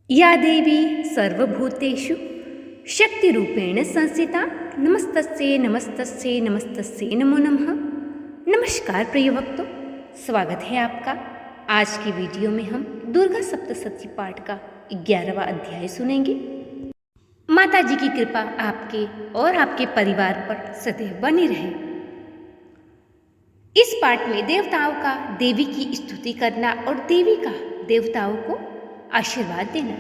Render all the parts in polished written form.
या देवी सर्वभूतेषु शक्तिरूपेण संस्थिता नमस्तस्यै नमस्तस्यै नमस्तस्यै नमो नमः। नमस्कार प्रिय भक्तों, स्वागत है आपका। आज की वीडियो में हम दुर्गा सप्तशती पाठ का 11वां अध्याय सुनेंगे। माता जी की कृपा आपके और आपके परिवार पर सदैव बनी रहे। इस पाठ में देवताओं का देवी की स्तुति करना और देवी का देवताओं को आशीर्वाद देना।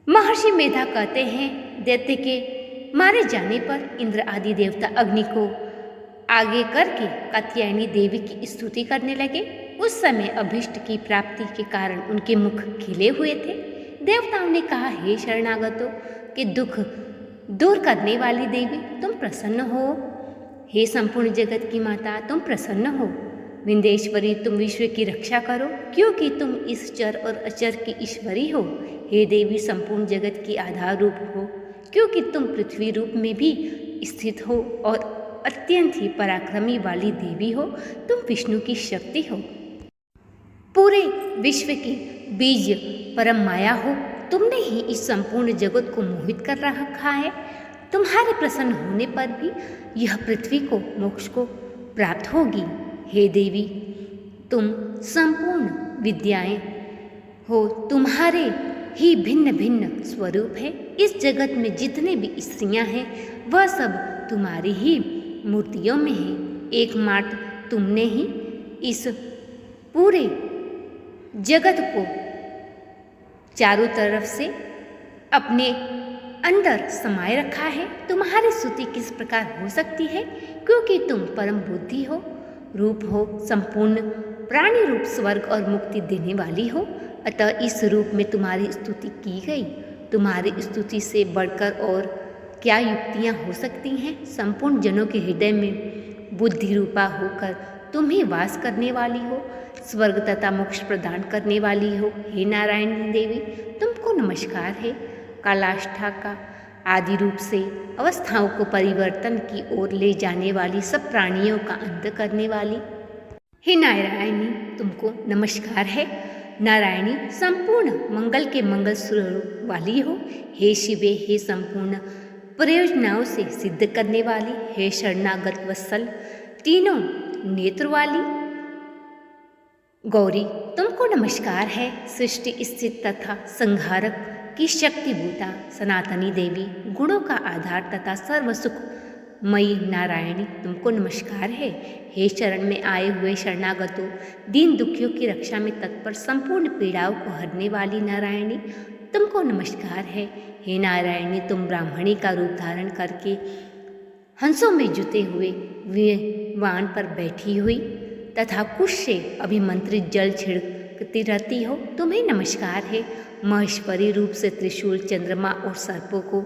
महर्षि मेधा कहते हैं, दैत्य के मारे जाने पर इंद्र आदि देवता अग्नि को आगे करके कात्यायनी देवी की स्तुति करने लगे। उस समय अभीष्ट की प्राप्ति के कारण उनके मुख खिले हुए थे। देवताओं ने कहा, हे शरणागतों के दुख दूर करने वाली देवी, तुम प्रसन्न हो। हे संपूर्ण जगत की माता, तुम प्रसन्न हो। विंध्येश्वरी, तुम विश्व की रक्षा करो, क्योंकि तुम इस चर और अचर की ईश्वरी हो। हे देवी, संपूर्ण जगत की आधार रूप हो, क्योंकि तुम पृथ्वी रूप में भी स्थित हो और अत्यंत ही पराक्रमी वाली देवी हो। तुम विष्णु की शक्ति हो, पूरे विश्व की बीज परम माया हो। तुमने ही इस संपूर्ण जगत को मोहित कर रखा है। तुम्हारे प्रसन्न होने पर भी यह पृथ्वी को मोक्ष को प्राप्त होगी। हे देवी, तुम संपूर्ण विद्याएं हो, तुम्हारे ही भिन्न भिन्न स्वरूप है। इस जगत में जितने भी स्त्रियां हैं वह सब तुम्हारी ही मूर्तियों में है। एकमात्र तुमने ही इस पूरे जगत को चारों तरफ से अपने अंदर समाये रखा है। तुम्हारी स्तुति किस प्रकार हो सकती है, क्योंकि तुम परम बुद्धि हो, रूप हो, संपूर्ण प्राणी रूप, स्वर्ग और मुक्ति देने वाली हो। अतः इस रूप में तुम्हारी स्तुति की गई। तुम्हारी स्तुति से बढ़कर और क्या युक्तियाँ हो सकती हैं। संपूर्ण जनों के हृदय में बुद्धि रूपा होकर तुम ही वास करने वाली हो, स्वर्ग तथा मोक्ष प्रदान करने वाली हो। हे नारायणी देवी, तुमको नमस्कार है। कालाष्ठा का आदि रूप से अवस्थाओं को परिवर्तन की ओर ले जाने वाली, सब प्राणियों का अंत करने वाली। हे नारायणी, तुमको नमस्कार है। नारायणी संपूर्ण मंगल के मंगल स्वरूप वाली हो। हे शिवे, हे संपूर्ण प्रयोजनाओं से सिद्ध करने वाली। हे शरणागत वत्सल, तीनों नेत्र वाली गौरी, तुमको नमस्कार है। सृष्टि स्थित तथा संहारक की शक्तिभूता सनातनी देवी, गुणों का आधार तथा सर्व सुख मई नारायणी, तुमको नमस्कार है। हे शरण में आए हुए शरणागतों, दीन दुखियों की रक्षा में तत्पर, संपूर्ण पीड़ाओं को हरने वाली नारायणी, तुमको नमस्कार है। हे नारायणी, तुम ब्राह्मणी का रूप धारण करके हंसों में जुते हुए वाहन पर बैठी हुई तथा कुश से अभिमंत्रित जल छिड़कती रहती हो, तुम्हें नमस्कार है। महेश्वरी रूप से त्रिशूल, चंद्रमा और सर्पों को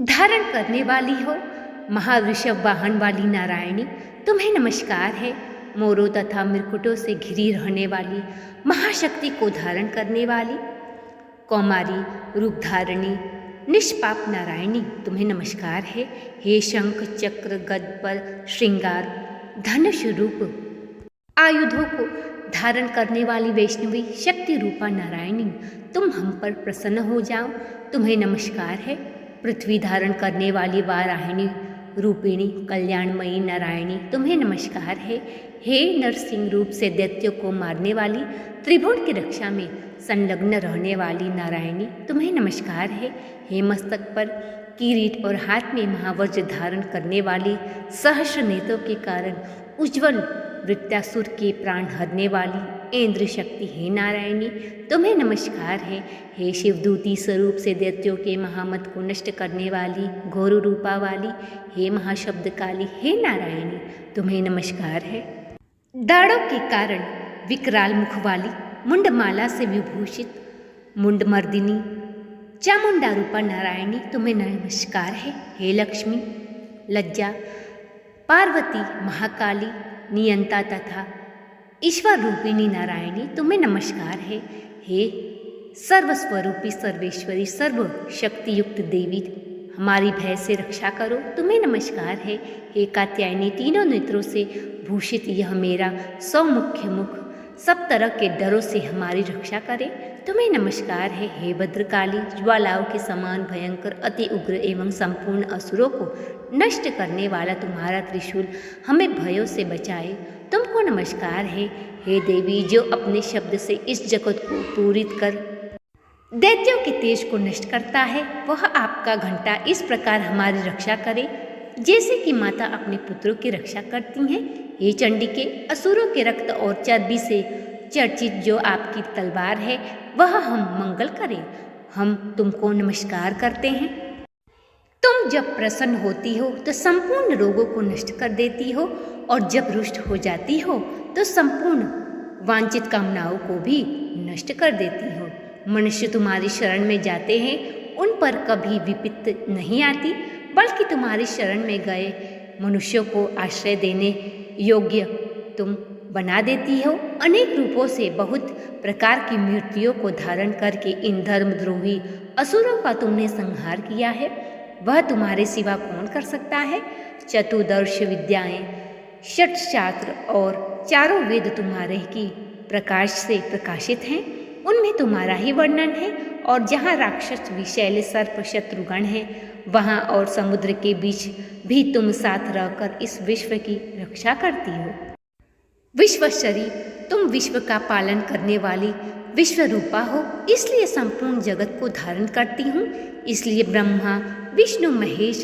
धारण करने वाली हो, महावृषभ वाहन वाली नारायणी, तुम्हें नमस्कार है। मोरों तथा मृकुटों से घिरी रहने वाली, महाशक्ति को धारण करने वाली, कौमारी रूप धारणी निष्पाप नारायणी, तुम्हें नमस्कार है। हे शंख चक्र गद पर श्रृंगार धनुष रूप आयुधों को धारण करने वाली वैष्णवी शक्ति रूपा नारायणी, तुम हम पर प्रसन्न हो जाओ, तुम्हें नमस्कार है। पृथ्वी धारण करने वाली वाराहिणी रूपिणी कल्याणमयी नारायणी, तुम्हें नमस्कार है। हे नरसिंह रूप से दैत्यों को मारने वाली, त्रिभुवन की रक्षा में संलग्न रहने वाली नारायणी, तुम्हें नमस्कार है। हे मस्तक पर किरीट और हाथ में महावज्र धारण करने वाली, सहस्र नेत्रों के कारण उज्ज्वल वृत्तासुर के प्राण हरने वाली इंद्र शक्ति, हे नारायणी, तुम्हें नमस्कार है। हे शिवदूती स्वरूप से दैत्यों के महामत को नष्ट करने वाली, घोर रूपा वाली, हे महाशब्द काली, हे नारायणी, तुम्हें नमस्कार है। दाढ़ों के कारण विकराल मुख वाली, मुंडमाला से विभूषित मुंडमर्दिनी चामुंडा रूपा नारायणी, तुम्हें नमस्कार है। हे लक्ष्मी, लज्जा, पार्वती, महाकाली, नियंता तथा ईश्वर रूपिणी नारायणी, तुम्हें नमस्कार है। हे सर्वस्वरूपी सर्वेश्वरी सर्व शक्ति युक्त देवी, हमारी भय से रक्षा करो, तुम्हें नमस्कार है। हे कात्यायनी, तीनों नेत्रों से भूषित यह मेरा सौमुख्य मुख सब तरह के डरों से हमारी रक्षा करे, तुम्हें नमस्कार है हे भद्रकाली। ज्वालाओं के समान भयंकर, अति उग्र एवं संपूर्ण असुरों को नष्ट करने वाला तुम्हारा त्रिशूल हमें भयों से बचाए। तुमको नमस्कार है हे देवी, जो अपने शब्द से इस जगत को पूरित कर दैत्यों के तेज को नष्ट करता है। वह आपका घंटा इस प्रकार हमारी रक्षा करे जैसे कि माता अपने पुत्रों की रक्षा करती हैं। हे चंडिके, असुरों के रक्त और चर्बी से चर्चित जो आपकी तलवार है वह हम मंगल करें। हम तुमको नमस्कार करते हैं। तुम जब प्रसन्न होती हो तो संपूर्ण रोगों को नष्ट कर देती हो, और जब रुष्ट हो जाती हो तो संपूर्ण वांछित कामनाओं को भी नष्ट कर देती हो। मनुष्य तुम्हारी शरण में जाते हैं, उन पर कभी विपत्ति नहीं आती, बल्कि तुम्हारी शरण में गए मनुष्यों को आश्रय देने योग्य तुम बना देती हो। अनेक रूपों से बहुत प्रकार की मूर्तियों को धारण करके इन धर्मद्रोही असुरों का तुमने संहार किया है। वह तुम्हारे सिवा कौन कर सकता है। चतुर्दश विद्याएं, षट शास्त्र और चारों वेद तुम्हारे की प्रकाश से प्रकाशित हैं। उनमें तुम्हारा ही वर्णन है। और जहाँ राक्षस विषैले सर्प शत्रुगण है, वहाँ और समुद्र के बीच भी तुम साथ रहकर इस विश्व की रक्षा करती हो। विश्वशरी, तुम विश्व का पालन करने वाली विश्वरूपा हो, इसलिए संपूर्ण जगत को धारण करती हूँ। इसलिए ब्रह्मा विष्णु महेश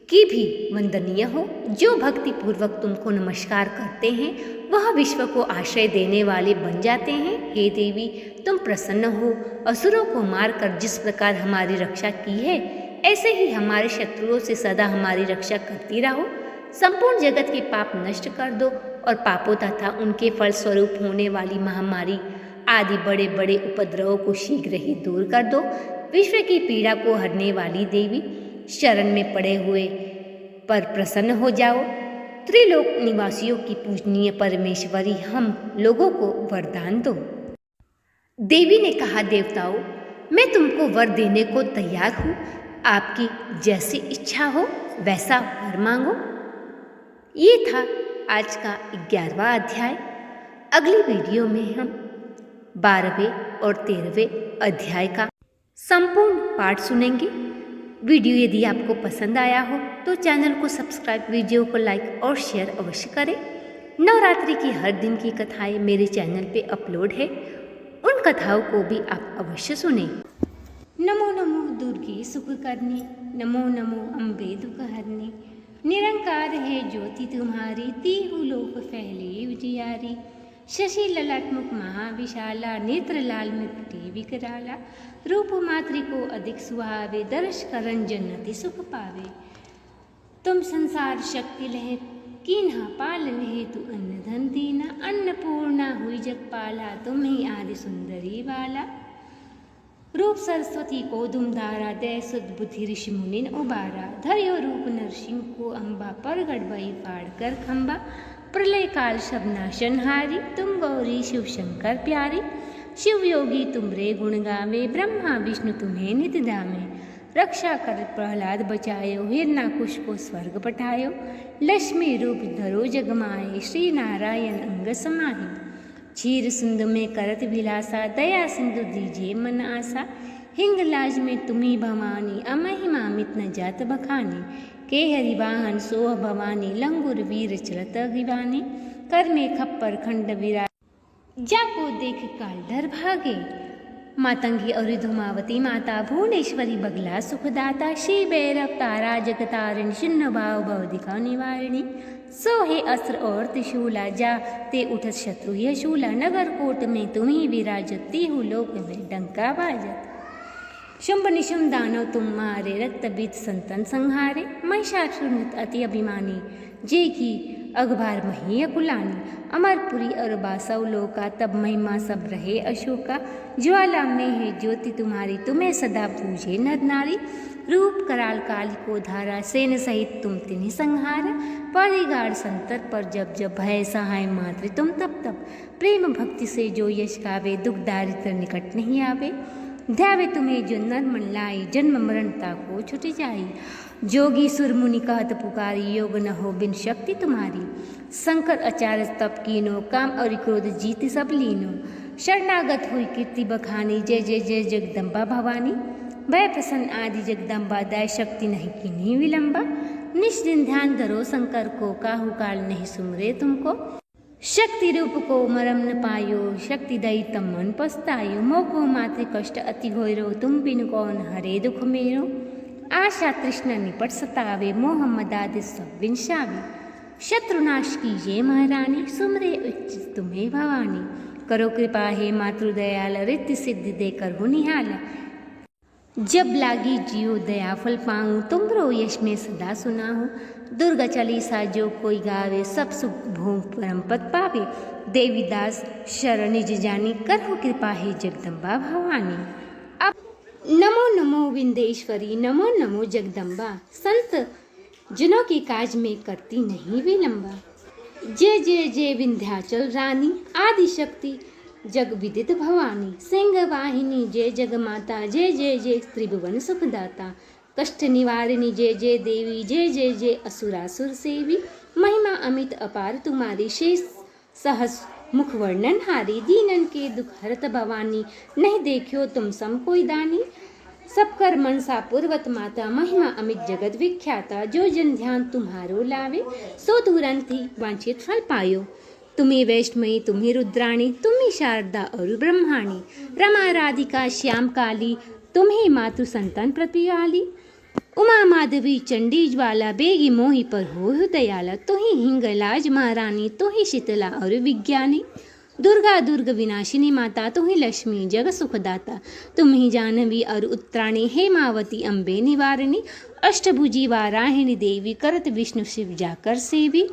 की भी वंदनीय हो। जो भक्ति पूर्वक तुमको नमस्कार करते हैं वह विश्व को आश्रय देने वाले बन जाते हैं। हे देवी, तुम प्रसन्न हो। असुरों को मारकर जिस प्रकार हमारी रक्षा की है, ऐसे ही हमारे शत्रुओं से सदा हमारी रक्षा करती रहो। संपूर्ण जगत के पाप नष्ट कर दो और पापों तथा उनके फलस्वरूप होने वाली महामारी आदि बड़े बड़े उपद्रवों को शीघ्र ही दूर कर दो। विश्व की पीड़ा को हरने वाली देवी, शरण में पड़े हुए पर प्रसन्न हो जाओ। त्रिलोक निवासियों की पूजनीय परमेश्वरी, हम लोगों को वरदान दो। देवी ने कहा, देवताओं, मैं तुमको वर देने को तैयार हूँ। आपकी जैसी इच्छा हो वैसा वर मांगो। ये था आज का 11वां अध्याय। अगली वीडियो में हम 12वें और 13वें अध्याय का संपूर्ण पाठ सुनेंगे। वीडियो यदि आपको पसंद आया हो तो चैनल को सब्सक्राइब, वीडियो को लाइक और शेयर अवश्य करें। नवरात्रि की हर दिन की कथाएं मेरे चैनल पे अपलोड है, उन कथाओं को भी आप अवश्य सुनें। नमो नमो दुर्गे सुख करनी, नमो नमो अम्बे दुख हरनी। निरंकार है ज्योति तुम्हारी, तीहु लोक फैले उजियारी। शशि ललाट मुख महाविशाला, नेत्र लाल मृगटे विकराला। रूप मातृ को अधिक सुहावे, दर्श करन जन्नति सुख पावे। तुम संसार शक्ति लहे, कीन्हा पालन हेतु अन्न धन दीना। अन्नपूर्णा हुई जगपाला, तुम ही आदि सुंदरी बाला। रूप सरस्वती को दुमधारा, दय सुद बुद्धि ऋषि मुनिन उबारा। धर्यो रूप नरसिंह को अम्बा, परगट भई फाड़ कर खम्बा। प्रलय काल शबनाशनहारी, तुम गौरी शिव शंकर प्यारी। शिव योगी तुमरे गुण गावे, ब्रह्मा विष्णु तुम्हें नित धामे। रक्षा कर प्रहलाद बचायो, हिरणाकुश को स्वर्ग पठायो। लक्ष्मी रूप धरो जगमाए, श्री नारायण अंग समाहि। क्षीर सिंधु में करत विलासा, दया सिंधु दीजिए मन आशा। हिंगलाज में तुम्ही भवानी, अमहिमा मित न जात बखानी। के हरि वाहन सोह भवानी, लंगुर वीर चलत अग्रवानी। कर में खप्पर खंड विराज, जाको देख काल डर भागे। मातंगी और धुमावती माता, भुवनेश्वरी बगला सुखदाता। श्री भैरव तारा जगतारिणी, शून्य भाव भवदिका निवारिणी। सोहे अस्त्र और त्रिशूला, जाते उठत शत्रु यह शूला। नगर कोट में तुम्ही विराजत, तीहु लोक में डंका बाजत। शुंभ निशुंभ दानव तुम मारे, रक्त बीत संतन संहारे। महिषासुर अति अभिमानी, जे की अगभार मही कुलानी। अमरपुरी और बासव लोका, तब महिमा सब रहे अशोका। ज्वाला में है ज्योति तुम्हारी, तुम्हें सदा पूजे नर नारी। रूप कराल काल को धारा, सेन सहित तुम तिन्हि संहारा। परिगाढ़ संतर पर जब जब, भय सहाय मातृ तुम तब तब। प्रेम भक्ति से जो यश गावे, दुख दारिद्र निकट नहीं आवे। ध्यावे तुम्हें जो नर मन लाई, जन्म मरणता को छुट जाई। जोगी सुर मुनि कहत पुकारी, योग न हो बिन शक्ति तुम्हारी। शंकर आचार्य तप कीनो, काम और क्रोध जीत सब लीनो। शरणागत हुई कीर्ति बखानी। जय जय जय जगदम्बा भवानी। भय प्रसन्न आदि जगदम्बा, दय शक्ति नहीं कीन्ही विलंबा। निज दिन ध्यान धरो शंकर को, काहू काल नहीं सुमरे तुमको। शक्ति रूप को मरम न पायो, शक्ति दई तम मन पछतायो। मोको मातृ कष्ट अति घोरो, तुम बिन कौन हरे दुख मेरो। आशा तृष्णा निपट सतावे, मोह मदाद सब विनशावे। शत्रुनाश कीजिए महारानी, सुमरे उचित तुम्हें भवानी। करो कृपा हे मातृदयाल, रिद्धि सिद्धि देकर हो निहाल। जब लागी जियो दया फल पाऊँ, तुमरो यश में सदा सुना हो। दुर्गा चालीसा जो कोई गावे, सब सुख भोग परम पद पावे। देवी दास शरण निज जानी, करहो कृपा हे जगदम्बा भवानी। अब नमो नमो विंदेश्वरी, नमो नमो जगदम्बा। संत जनों के काज में करती नहीं विलंबा। जय जय जय विंध्याचल रानी, आदि शक्ति जग विदित भवानी। सिंह वाहिनी जय जग माता, जय जय जय त्रिभुवन सुखदाता। कष्ट निवारिणी जय जय देवी, जय जय जय असुरासुर सेवी। महिमा अमित अपार तुम्हारी, शेष सहस मुख वर्णन हारी। दीनन के दुख हरत भवानी, नहीं देखियो तुम सम कोई दानी। सब कर मनसा पूर्वत माता, महिमा अमित जगत विख्याता। जो जन ध्यान तुम्हारो लावे, सो तुरंत ही वांछित फल पायो। तुम्ही वैष्णवी तुम्ही रुद्राणी, तुम्ही शारदा और ब्रह्माणी। रमा राधिका श्याम काली, तुम्ही मातृ संतान प्रतिपाली। उमा माधवी चंडी ज्वाला, बेगी मोहि पर हो दयाला। तुही हिंगलाज महारानी, तुही शीतला और विज्ञानी। दुर्गा दुर्ग विनाशिनी माता, तुही लक्ष्मी जग सुखदाता। तुम्ही जानवी और उत्तराणी, हेमावती अम्बे निवारिणी। अष्टभुजी वाराहिणी देवी, करत विष्णु शिव जाकर सेवी।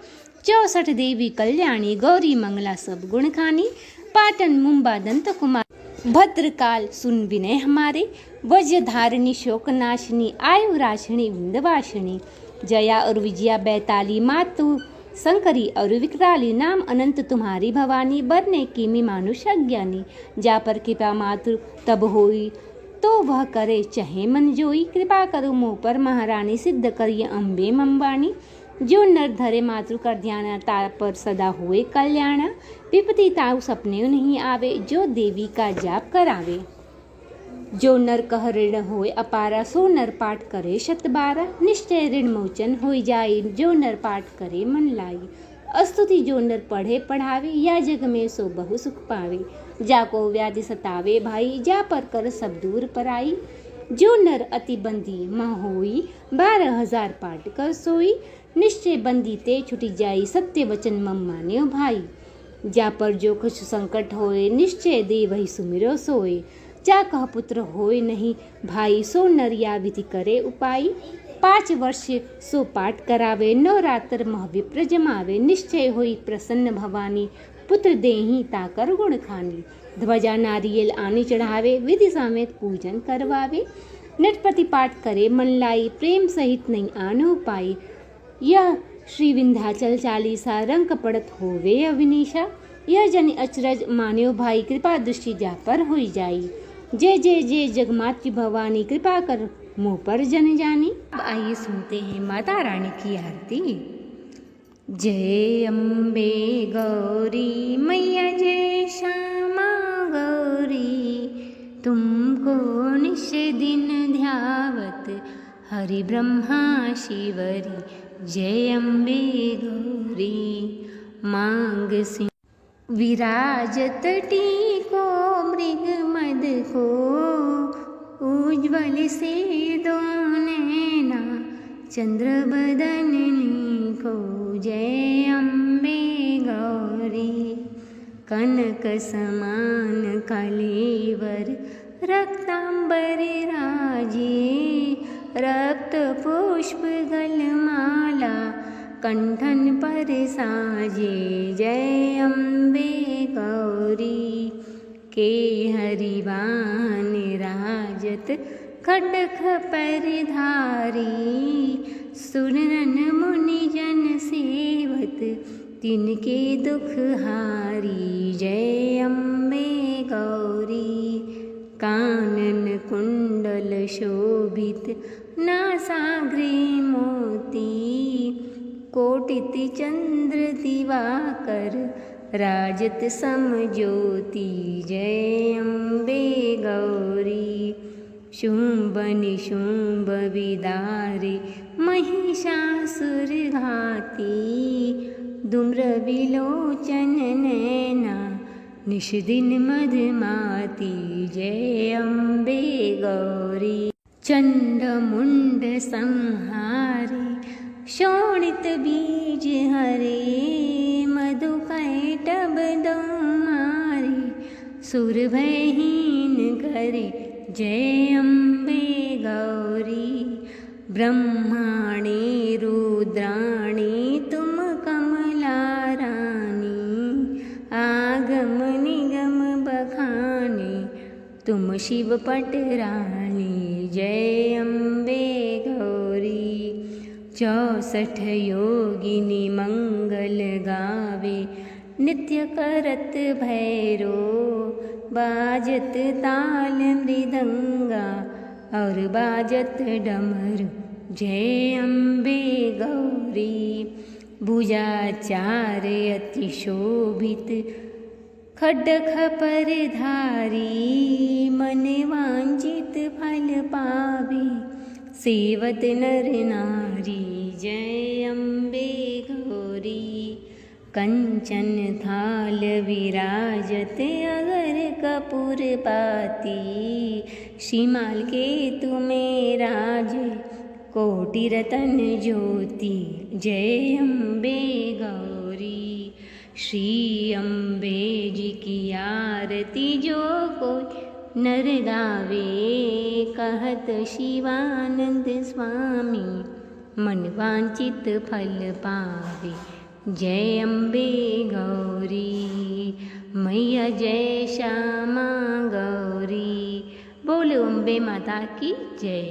64 देवी कल्याणी, गौरी मंगला सब गुण खानी। पाटन मुंबा दंत कुमार, भद्रकाल सुन विनय हमारे। वज्रधारिणी शोकनाशिनी, आयु राशिनी विंध्यवासिनी। जया और विजया बैताली, मातु शंकरी और विकराली। नाम अनंत तुम्हारी भवानी, बरने कीमी मानुष अज्ञानी। जा पर कृपा मातृ तब होई, तो वह करे चाहे मन जोई। कृपा करो मोह पर महारानी, सिद्ध करिए अम्बे मंबाणी। जो नर धरे मातृ कर ध्यान, ता पर सदा हुए कल्याण। विपत्ति ताऊ सपने नहीं आवे, जो देवी का जाप करावे। जो नर कह ऋण होए अपारा, सो नर पाठ करे शत बारा। निश्चय ऋण मोचन होई जाई, जो नर पाठ करे मन लाई। स्तुति जो नर पढ़े पढ़ावे, या जग में सो बहु सुख पावे। जाको व्याधि सतावे भाई, जा पर कर सब दूर पराई। जो नर अति बंदी मह होई, 12,000 पाठ कर सोई। निश्चय बंदी ते छुटी जाई, सत्य वचन मम मान्यो भाई। जा पर जो कुछ संकट होए, निश्चय दे वही सुमिरो सोए। जा कह पुत्र होए नहीं भाई, सो नर या विधि करे उपाय। 5 वर्ष सो पाठ करावे, नवरात्र मह विप्र जमावे। निश्चय होई प्रसन्न भवानी, पुत्र देही ताकर गुण खानी। ध्वजा नारियल आनी चढ़ावे, विधि समेत पूजन करवावे। नटपति पाठ करे मन लाई, प्रेम सहित नहीं आनो पाई। यह श्री विंध्याचल चालीसा, रंग पड़त होवे अविनीशा। यह जन अचरज मान्यो भाई, कृपा दृष्टि जा पर हुई जाई। जय जय जय जगमातृ भवानी, कृपा कर मुँह पर जन जानी। अब आइए सुनते हैं माता रानी की आरती। जय अम्बे गौरी मैया, जय श्यामा गौरी। तुमको निश दिन ध्यावत, हरि ब्रह्मा शिवरी। जय अम्बे गौरी। मांग सिंह विराजत टीको, मृग मद को उज्ज्वल से दो नैना। चंद्र बदननी को, जय अम्बे गौरी। कनक समान कलेवर, रक्तांबर राजे। रक्त पुष्प गलमाला, कंठन पर साजे। जय अम्बे गौरी। के हरिवान राजत, खड्ग परधारी। सुरन मुनि जन सेवत, तिनके दुख हारी। जय अम्बे गौरी। कानन कुंडल शोभित, नासाग्रे मोती। कोटित चंद्र दिवाकर, राजत समज्योति जय अम्बे गौरी। शुंभ निशुंभ विदारे महिषासुर घाती। धूम्र विलोचन नैना निश दिन मधुमाती जय अम्बे गौरी। चंड मुंड संहारे शोणित बीज हरे। मधु कैटभ दो मारे सुर भयहीन करे जय अम्बे गौरी। ब्रह्माणे रुद्राणे तुम कमला रानी। आगम निगम बखाने तुम शिव पटरानी जय अम्बे गौरी। 64 योगिनी मंगल गावे नित्य करत भैरो। बाजत ताल मृदंगा और बाजत डमरू जय अम्बे गौरी। भुजाचार अति शोभित खड्ग खपर धारी। मन वांछित फल पावे सेवत नर नारी जय अम्बे गौरी। कंचन थाल विराजत अगर कपूर पाती। श्रीमाल के तुम्हें राज कोटि रतन ज्योति जय अम्बे गौरी। श्री अम्बे जी की आरती जो कोई नर गावे। कहत शिवानंद स्वामी मन वांछित फल पावे जय अम्बे गौरी। मैया जय श्यामा गौरी। बोलो अम्बे माता की जय।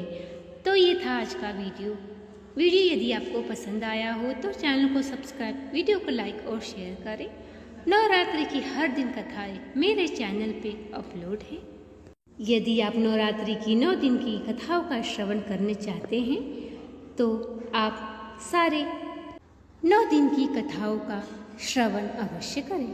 तो ये था आज का वीडियो यदि आपको पसंद आया हो तो चैनल को सब्सक्राइब, वीडियो को लाइक और शेयर करें। नवरात्रि की हर दिन कथाएं मेरे चैनल पे अपलोड है। यदि आप नवरात्रि की 9 दिन की कथाओं का श्रवण करने चाहते हैं तो आप सारे 9 दिन की कथाओं का श्रवण अवश्य करें।